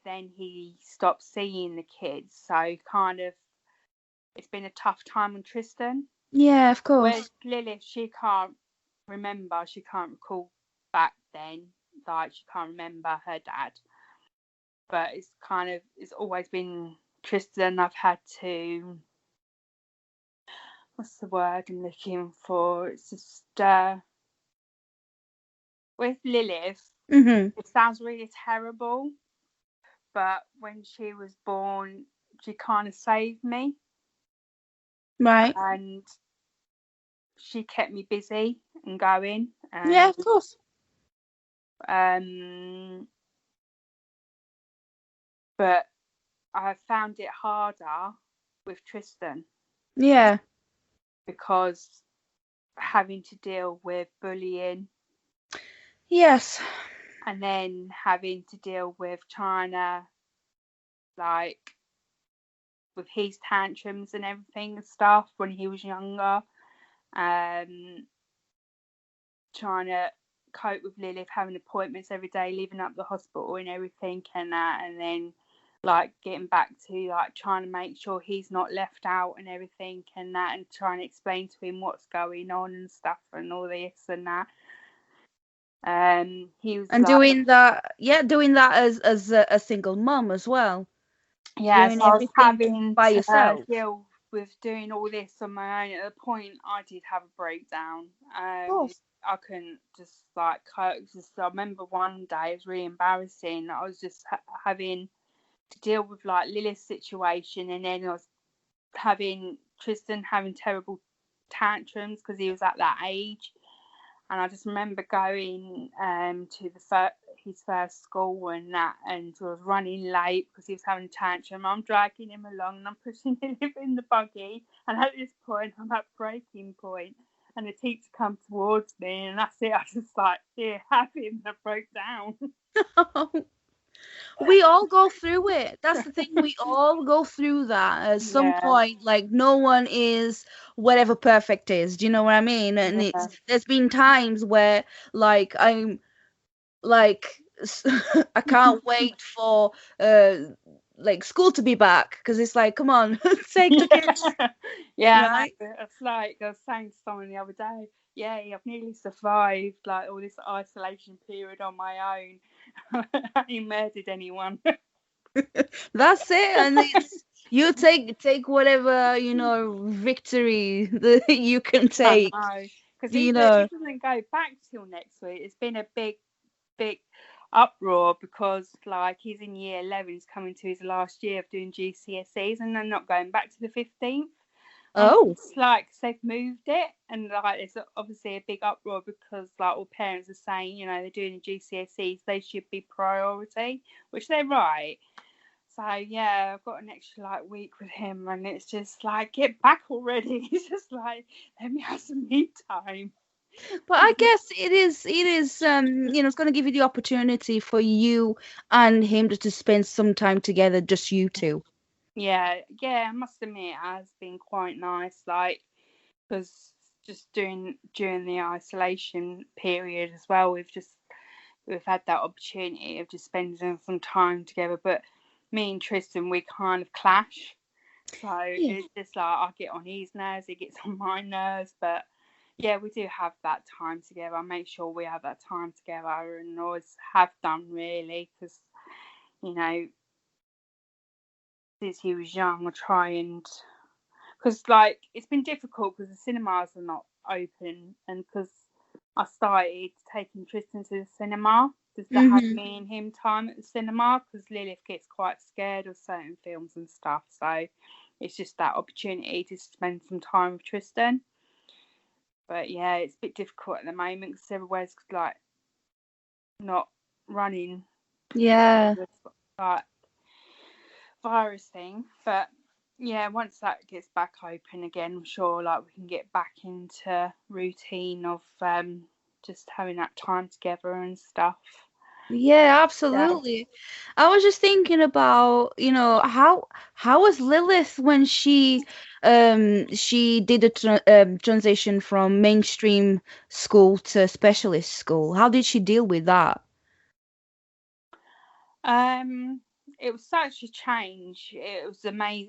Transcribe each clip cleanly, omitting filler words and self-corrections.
then he stopped seeing the kids. So kind of, it's been a tough time on Tristan. Yeah, of Whereas course. Lilith, she can't remember, she can't recall back then. Like, she can't remember her dad. But it's always been Tristan. I've had to, what's the word I'm looking for? It's just, with Lilith, Mm-hmm. it sounds really terrible, but when she was born, she kind of saved me, Right. and she kept me busy and going. Yeah, And of course. um, but I found it harder with Tristan Yeah. because having to deal with bullying, Yes. and then having to deal with China, like with his tantrums and everything and stuff when he was younger. Um, Trying to cope with Lilith having appointments every day, leaving up the hospital and everything and that, and then like getting back to like trying to make sure he's not left out and everything and that, and trying to explain to him what's going on and stuff and all this and that. He was And like, doing that as a single mom as well. yeah, Doing so I was everything having by to yourself. deal with doing all this on my own. At the point, I did have a breakdown. Of course. I couldn't just like cope. Just I remember one day it was really embarrassing. I was just having to deal with like Lilith's situation, and then I was having Tristan having terrible tantrums because he was at that age. And I just remember going to his first school and that, and I was running late because he was having a tantrum. I'm dragging him along and I'm pushing him in the buggy. And at this point, I'm at breaking point, and the teacher comes towards me, and that's it. I just like, yeah, have him. I broke down. We all go through it. That's the thing. We all go through that at some Yeah, point. Like no one is whatever perfect is. Do you know what I mean? And yeah. there's been times where I'm like I can't wait for like school to be back because it's like, come on, take the kids, Yeah, yeah, I right? know. It's like I was saying to someone the other day. Yeah, I've nearly survived like all this isolation period on my own. I ain't murdered anyone. That's it. And it's you take whatever, victory that you can I take, know, because you he know. doesn't go back till next week. It's been a big uproar because like he's in year 11, he's coming to his last year of doing GCSEs, and they're not going back to the 15th. Oh, It's like they've moved it, and like it's obviously a big uproar because like all parents are saying, they're doing the GCSEs, they should be priority, which they're right. So yeah, I've got an extra like week with him, and it's just like get back already. It's just like let me have some me time. but I guess it's going to give you the opportunity for you and him to spend some time together, just you two. Yeah, I must admit it has been quite nice, like because just during the isolation period as well, we've had that opportunity of just spending some time together. But me and Tristan, we kind of clash. So Yeah. it's just like I get on his nerves, he gets on my nerves. But yeah, we do have that time together. I make sure we have that time together and always have done really because, you know, since he was young, I try and because like it's been difficult because the cinemas are not open, and because I started taking Tristan to the cinema just to have Hmm. me and him time at the cinema because Lilith gets quite scared of certain films and stuff. So it's just that opportunity to spend some time with Tristan. But yeah, it's a bit difficult at the moment because everywhere's like not running Yeah. with like virus thing. But yeah, once that gets back open again, I'm sure like we can get back into routine of just having that time together and stuff. Yeah, Yeah. absolutely. I was just thinking about, how was Lilith when she did a transition from mainstream school to specialist school. How did she deal with that? Um was such a change. It was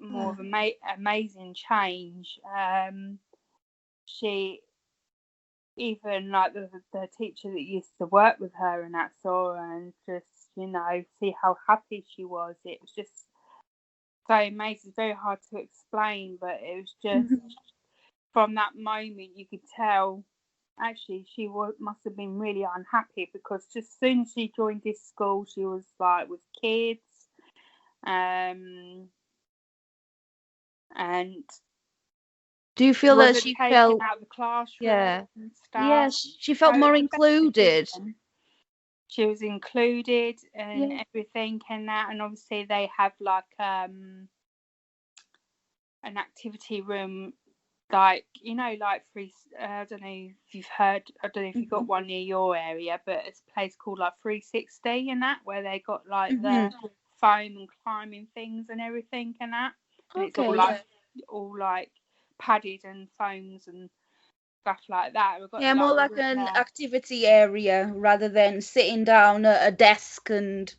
more of amazing change. She, even like the teacher that used to work with her and that saw her and just, see how happy she was. It was just so amazing. It's very hard to explain, but it was just from that moment you could tell actually she must have been really unhappy, because just as soon as she joined this school, she was like with kids, and do you feel that she taken felt out of the classroom and stuff? Yeah, she felt more included. She was included and everything and that, and obviously they have like an activity room, like like free. I don't know if you've heard. I don't know if you've got one near your area, but it's a place called like 360 and that, where they got like the foam and climbing things and everything and that. And it's all like padded and foams and stuff like that. We've got more like an activity area rather than sitting down at a desk and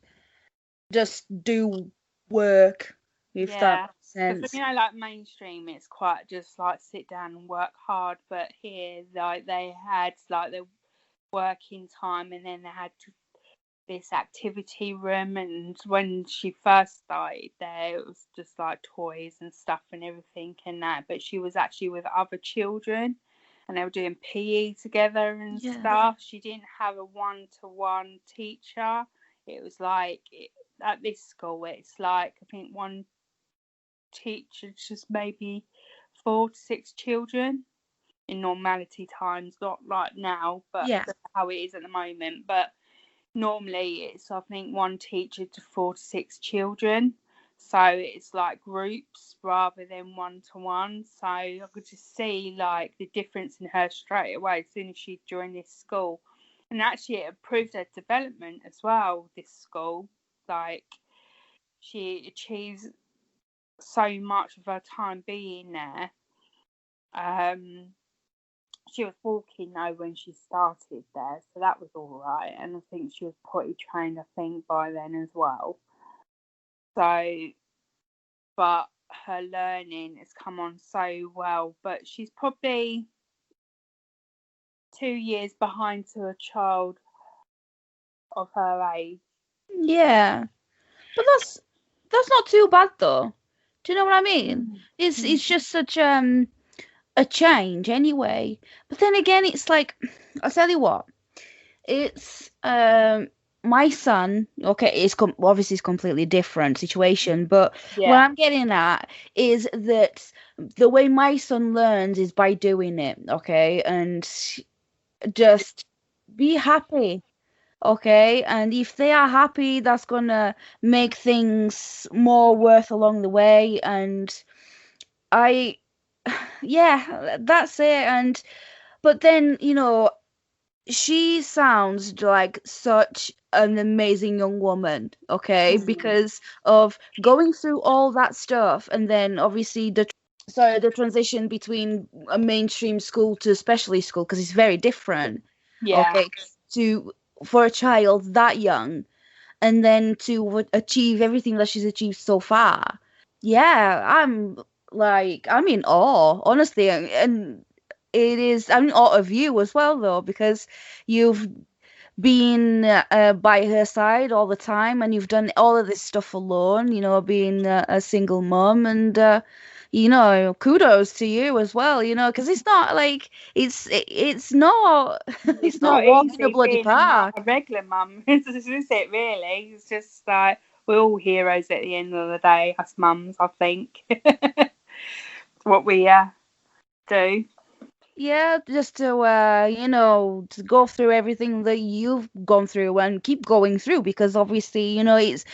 just do work. If that makes sense. Because like mainstream, it's quite just like sit down and work hard. But here, like they had like the working time, and then they had this activity room. And when she first started there, it was just like toys and stuff and everything and that. But she was actually with other children, and they were doing PE together and stuff. She didn't have a one-to-one teacher. It was like at this school, it's like I think one teacher just maybe 4 to 6 children in normality times, not like now, but that's how it is at the moment. But normally it's I think one teacher to 4 to 6 children, so it's like groups rather than one-to-one. So I could just see like the difference in her straight away as soon as she joined this school. And actually it improved her development as well, this school. Like she achieves so much of her time being there. She was walking though when she started there, so that was all right. And I think she was potty trained, I think, by then as well. So, but her learning has come on so well. But she's probably 2 years behind to a child of her age. Yeah, but that's not too bad though. Do you know what I mean? It's just such a change anyway. But then again, it's like, I'll tell you what, it's my son. Okay, obviously it's completely different situation, but what I'm getting at is that the way my son learns is by doing it. Okay, and just be happy. Okay, and if they are happy, that's gonna make things more worth along the way. And I, yeah, that's it. And but then, she sounds like such an amazing young woman, okay, because of going through all that stuff, and then obviously the transition between a mainstream school to a specialist school, because it's very different. Okay, for a child that young, and then to achieve everything that she's achieved so far. Yeah, I'm in awe, honestly. And I'm in awe of you as well, though, because you've been by her side all the time, and you've done all of this stuff alone, being a single mum. And kudos to you as well, because it's not like it's not it's not walking a bloody park. A regular mum, is it really? It's just like we're all heroes at the end of the day, us mums, I think. What we do. Yeah, just to go through everything that you've gone through and keep going through, because obviously, it's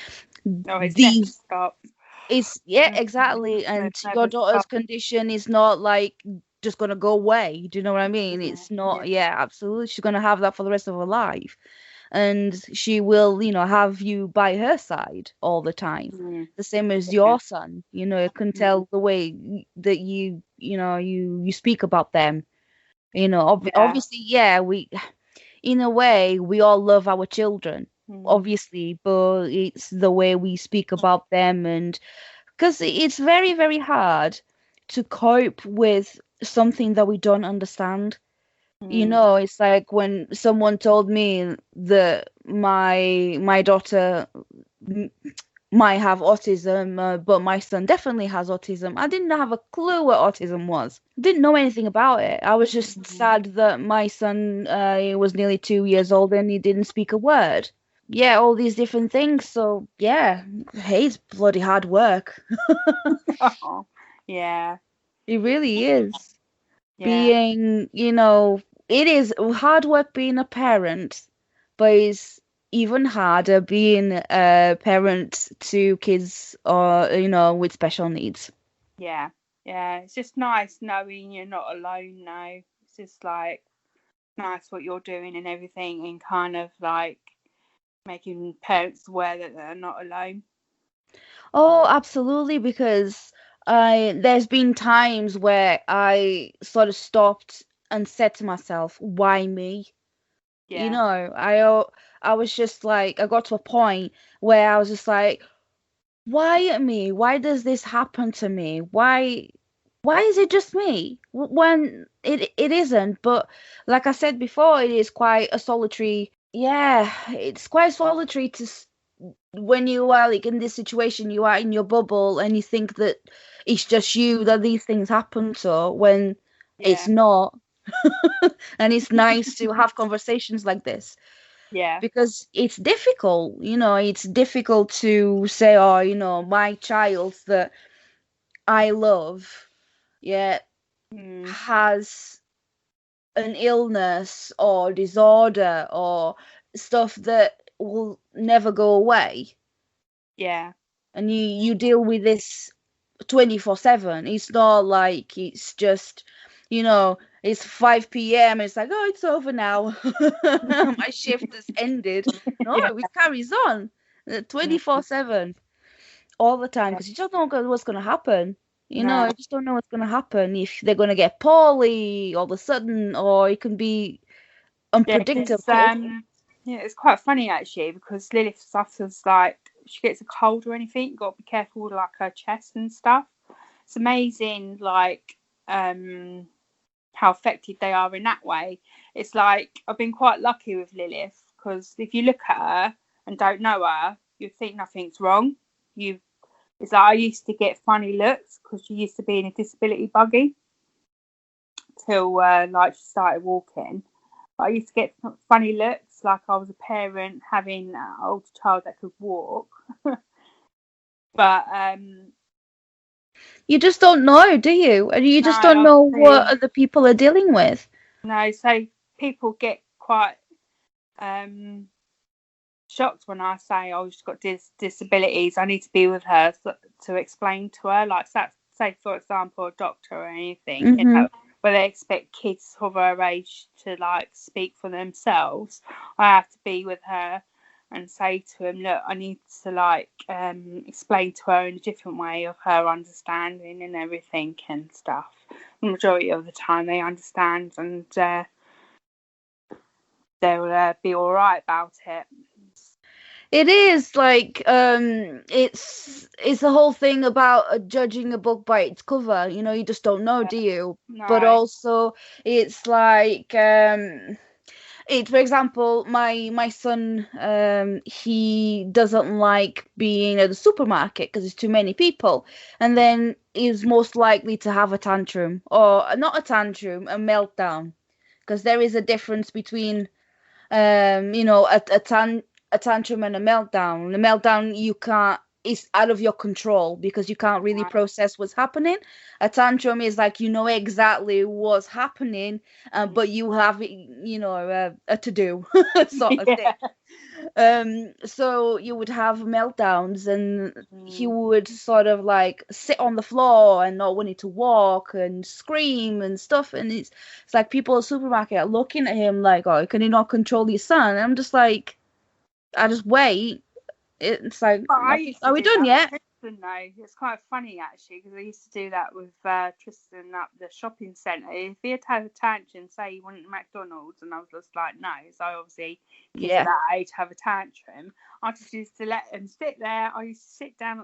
never stops. It's exactly. And your daughter's condition is not like just gonna go away. Do you know what I mean? It's not. Yeah, absolutely. She's gonna have that for the rest of her life, and she will, have you by her side all the time. The same as your son. You can tell the way that you speak about them. Obviously, we, in a way, we all love our children. obviously, but it's the way we speak about them, and because it's very, very hard to cope with something that we don't understand. You know, it's like when someone told me that my daughter might have autism, but my son definitely has autism. I didn't have a clue what autism was. Didn't know anything about it. I was just sad that my son he was nearly 2 years old and he didn't speak a word. Yeah, all these different things. So yeah, hey, it's bloody hard work. Oh, yeah, It really is. yeah, Being, it is hard work being a parent, but it's even harder being a parent to kids or, with special needs. yeah, yeah. It's just nice knowing you're not alone now. It's just like nice what you're doing and everything, and kind of like making parents aware that they're not alone. Oh, absolutely, because there's been times where I sort of stopped and said to myself, why me? Yeah, I was just like, I got to a point where I was just like, why me? Why does this happen to me? Why is it just me? When it isn't. But like I said before, it is quite a solitary. Yeah, it's quite solitary when you are like in this situation, you are in your bubble and you think that it's just you that these things happen to when it's yeah, not. And it's nice to have conversations like this yeah, because it's difficult, it's difficult to say, oh, my child that I love, yeah, mm, has an illness or disorder or stuff that will never go away. yeah, And you deal with this 24/7. It's not like it's just, it's 5 p.m. It's like, oh, it's over now. My shift has ended. No, yeah, it carries on mm, 24/7 all the time yeah. because you just don't know what's going to happen. No, You just don't know what's going to happen if they're going to get poorly all of a sudden, or it can be yeah, it's unpredictable. yeah, it's quite funny actually because Lilith suffers like she gets a cold or anything. You've got to be careful with like her chest and stuff. It's amazing, like how affected they are in that way. It's like I've been quite lucky with Lilith because if you look at her and don't know her, you think nothing's wrong. You, it's like I used to get funny looks because she used to be in a disability buggy till like she started walking. But I used to get funny looks like I was a parent having an older child that could walk. But You just don't know, do you? And you just don't no, know what obviously other people are dealing with. no. So people get quite um shocked when I say, "Oh, she's got disabilities." I need to be with her to explain to her, like, say for example, a doctor or anything, Hmm. where they expect kids of her age to like speak for themselves. I have to be with her and say to him, "Look, I need to like explain to her in a different way of her understanding and everything and stuff." The majority of the time, they understand and they'll be all right about it. It is like it's the whole thing about judging a book by its cover. You just don't know, do you? But No. also, it's like for example, my son, he doesn't like being at the supermarket because there's too many people, and then is most likely to have a tantrum, or not a tantrum, a meltdown, because there is a difference between a tantrum and a meltdown. The meltdown, you can't, it's out of your control because you can't really process what's happening. A tantrum is like exactly what's happening, but you have a to do sort of thing. Yeah. So you would have meltdowns, and he Mm. would sort of like sit on the floor and not wanting to walk and scream and stuff. And it's like people at the supermarket are looking at him like, oh, can you not control your son? And I'm just like, I just wait. It's like, But I used to are we do done that yet? Tristan though. It's quite funny actually because I used to do that with Tristan at the shopping centre. If he had had a tantrum, say he wanted McDonald's, and I was just like no, so obviously kids at that age have a tantrum. I just used to let him sit there. I used to sit down